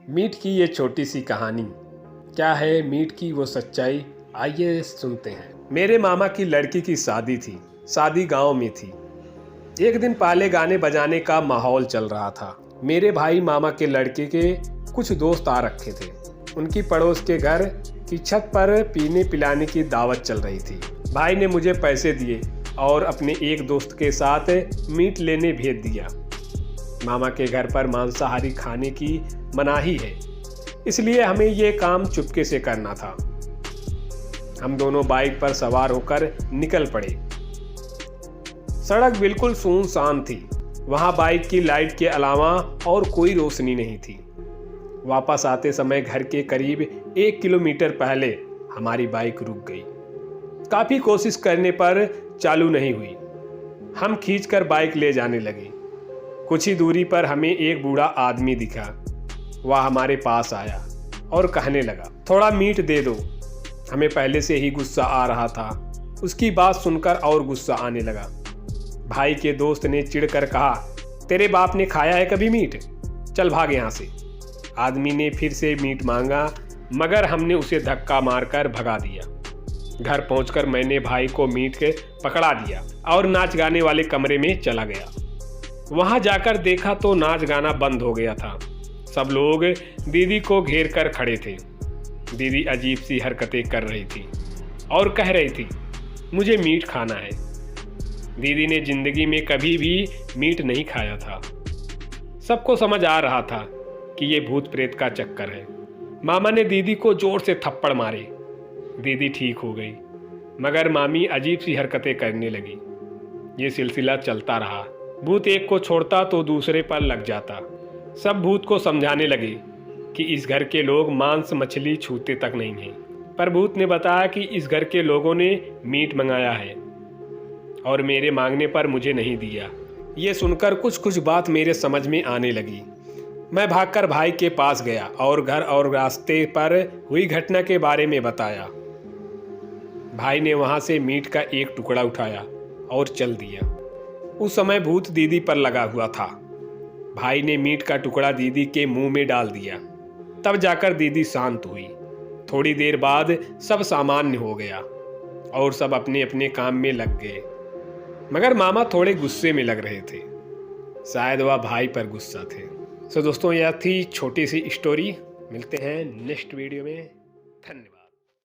Meet की ये छोटी सी कहानी, क्या है मीट की वो सच्चाई, आइए सुनते हैं। मेरे मामा की लड़की की शादी थी। शादी गांव में थी। एक दिन पहले गाने बजाने का माहौल चल रहा था। मेरे भाई मामा के लड़के के कुछ दोस्त आ रखे थे। उनकी पड़ोस के घर की छत पर पीने पिलाने की दावत चल रही थी। भाई ने मुझे पैसे दिए और अपने एक दोस्त के साथ मीट लेने भेज दिया। मामा के घर पर मांसाहारी खाने की मनाही है, इसलिए हमें ये काम चुपके से करना था। हम दोनों बाइक पर सवार होकर निकल पड़े। सड़क बिल्कुल सुनसान थी। वहां बाइक की लाइट के अलावा और कोई रोशनी नहीं थी। वापस आते समय घर के करीब 1 किलोमीटर पहले हमारी बाइक रुक गई। काफी कोशिश करने पर चालू नहीं हुई। हम खींचकर बाइक ले जाने लगे। कुछ ही दूरी पर हमें एक बूढ़ा आदमी दिखा। वह हमारे पास आया और कहने लगा, थोड़ा मीट दे दो। हमें पहले से ही गुस्सा आ रहा था। उसकी बात सुनकर और गुस्सा आने लगा। भाई के दोस्त ने चिढ़कर कहा, तेरे बाप ने खाया है कभी मीट? चल भाग यहाँ से। आदमी ने फिर से मीट मांगा, मगर हमने उसे धक्का मारकर भगा दिया। घर पहुंचकर मैंने भाई को मीट के पकड़ा दिया और नाच गाने वाले कमरे में चला गया। वहां जाकर देखा तो नाच गाना बंद हो गया था। सब लोग दीदी को घेर कर खड़े थे। दीदी अजीब सी हरकतें कर रही थी और कह रही थी, मुझे मीट खाना है। दीदी ने जिंदगी में कभी भी मीट नहीं खाया था। सबको समझ आ रहा था कि ये भूत प्रेत का चक्कर है। मामा ने दीदी को जोर से थप्पड़ मारे। दीदी ठीक हो गई, मगर मामी अजीब सी हरकतें करने लगी। ये सिलसिला चलता रहा। भूत एक को छोड़ता तो दूसरे पर लग जाता। सब भूत को समझाने लगे कि इस घर के लोग मांस मछली छूते तक नहीं हैं। पर भूत ने बताया कि इस घर के लोगों ने मीट मंगाया है और मेरे मांगने पर मुझे नहीं दिया। ये सुनकर कुछ कुछ बात मेरे समझ में आने लगी। मैं भागकर भाई के पास गया और घर और रास्ते पर हुई घटना के बारे में बताया। भाई ने वहां से मीट का एक टुकड़ा उठाया और चल दिया। उस समय भूत दीदी पर लगा हुआ था। भाई ने मीट का टुकड़ा दीदी के मुंह में डाल दिया। तब जाकर दीदी शांत हुई। थोड़ी देर बाद सब सामान्य हो गया और सब अपने अपने काम में लग गए, मगर मामा थोड़े गुस्से में लग रहे थे। शायद वह भाई पर गुस्सा थे। सो दोस्तों, यह थी छोटी सी स्टोरी। मिलते हैं नेक्स्ट वीडियो में। धन्यवाद।